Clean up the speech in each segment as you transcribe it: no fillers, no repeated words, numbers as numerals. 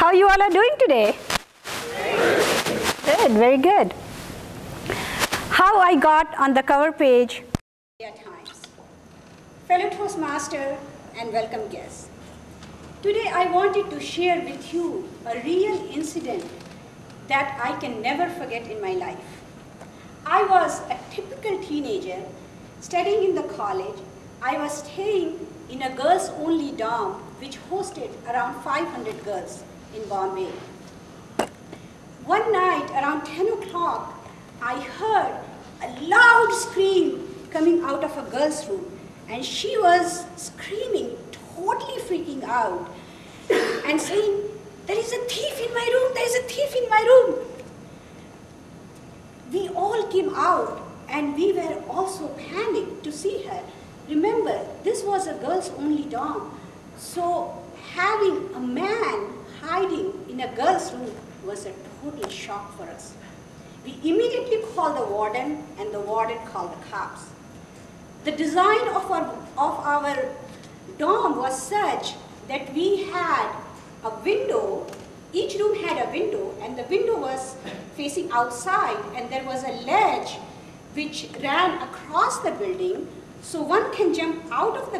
How you all are doing today? Good, very good. How I got on the cover page. Times. Fellow Toastmaster and welcome guests. Today I wanted to share with you a real incident that I can never forget in my life. I was a typical teenager studying in the college. I was staying in a girls-only dorm which hosted around 500 girls in Bombay. One night around 10 o'clock, I heard a loud scream coming out of a girl's room, and she was screaming, totally freaking out and saying, "There is a thief in my room, there is a thief in my room." We all came out and we were also panicked to see her. Remember, this was a girls-only dorm, so having a man hiding in a girl's room was a total shock for us. We immediately called the warden and the warden called the cops. The design of our dorm was such that we had a window, each room had a window, and the window was facing outside, and there was a ledge which ran across the building, so one can jump out of the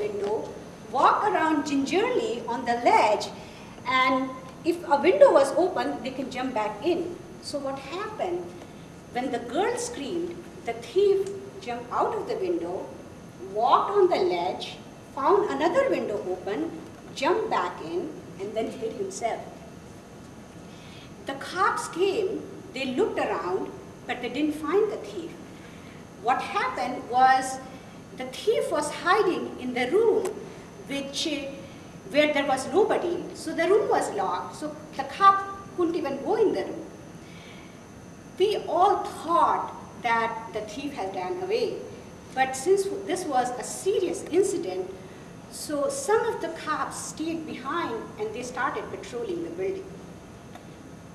window, walk around gingerly on the ledge, and if a window was open, they can jump back in. So what happened? When the girl screamed, the thief jumped out of the window, walked on the ledge, found another window open, jumped back in, and then hid himself. The cops came, they looked around, but they didn't find the thief. What happened was the thief was hiding in the room where there was nobody, so the room was locked, so the cop couldn't even go in the room. We all thought that the thief had ran away, but since this was a serious incident, so some of the cops stayed behind and they started patrolling the building.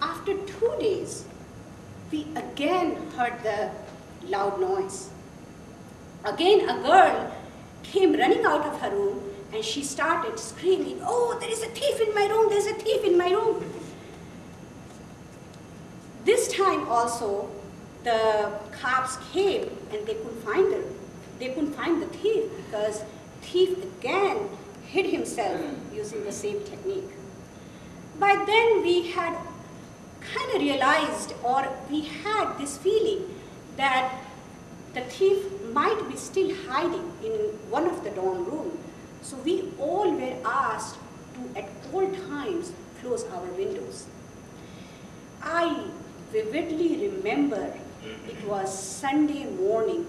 After 2 days, we again heard the loud noise. Again, a girl came running out of her room and she started screaming, "Oh, there is a thief in my room, there's a thief in my room." This time also, the cops came and they couldn't find the thief because thief again hid himself using the same technique. By then we had kind of realized, or we had this feeling that the thief might be still hiding in one of the dorm rooms. So we all were asked to, at all times, close our windows. I vividly remember it was Sunday morning.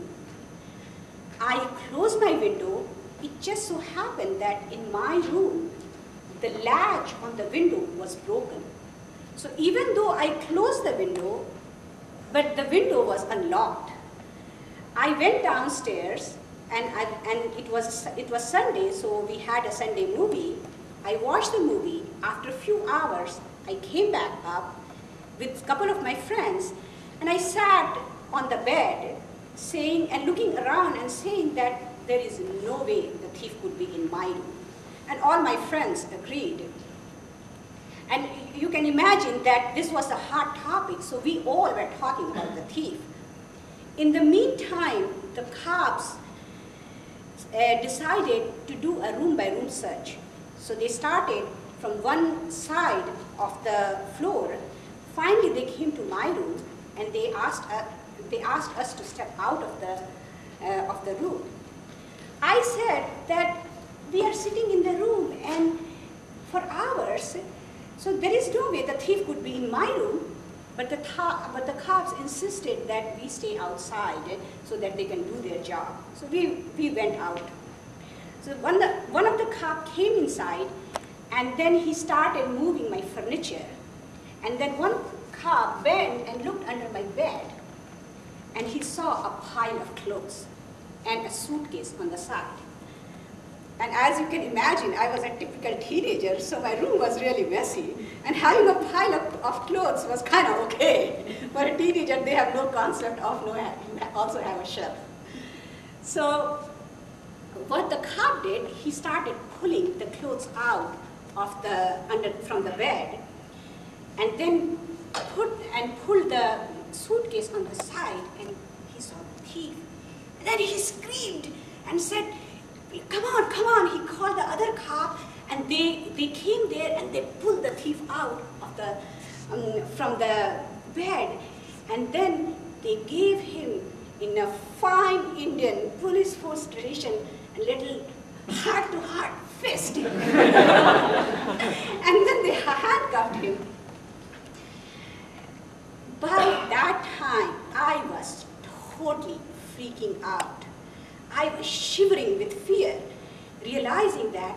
I closed my window. It just so happened that in my room, the latch on the window was broken. So even though I closed the window, but the window was unlocked. I went downstairs and it was Sunday, so we had a Sunday movie. I watched the movie. After a few hours, I came back up with a couple of my friends, and I sat on the bed saying and looking around and saying that there is no way the thief could be in my room. And all my friends agreed. And you can imagine that this was a hot topic, so we all were talking about the thief. In the meantime, the cops decided to do a room-by-room search. So they started from one side of the floor. Finally, they came to my room and they asked us to step out of the room. I said that we are sitting in the room and for hours, so there is no way the thief could be in my room. But the cops insisted that we stay outside so that they can do their job. So we went out. So one of the cops came inside, and then he started moving my furniture. And then one cop bent and looked under my bed, and he saw a pile of clothes and a suitcase on the side. And as you can imagine, I was a typical teenager, so my room was really messy. And having a pile of clothes was kind of okay. For a teenager, they have no concept of also have a shelf. So what the cop did, he started pulling the clothes out of from the bed, and then pulled the suitcase on the side, and he saw the thief. And then he screamed and said, "Come on, come on!" He called the other cop, and they came there and they pulled the thief out of from the bed, and then they gave him, in a fine Indian police force tradition, a little heart-to-heart fist. And then they handcuffed him. By that time, I was totally freaking out. I was shivering with fear, realizing that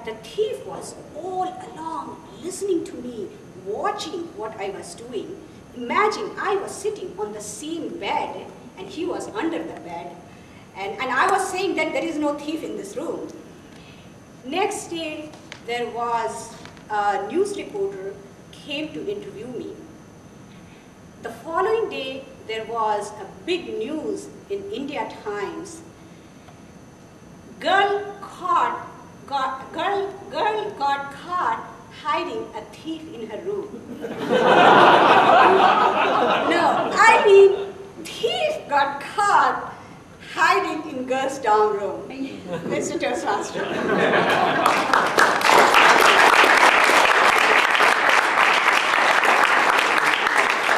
the thief was all along listening to me, watching what I was doing. Imagine I was sitting on the same bed and he was under the bed, and I was saying that there is no thief in this room. Next day, there was a news reporter came to interview me. The following day, there was a big news in India Times. Girl got caught hiding a thief in her room. No, I mean, thief got caught hiding in girl's dorm room. Visitors hostel.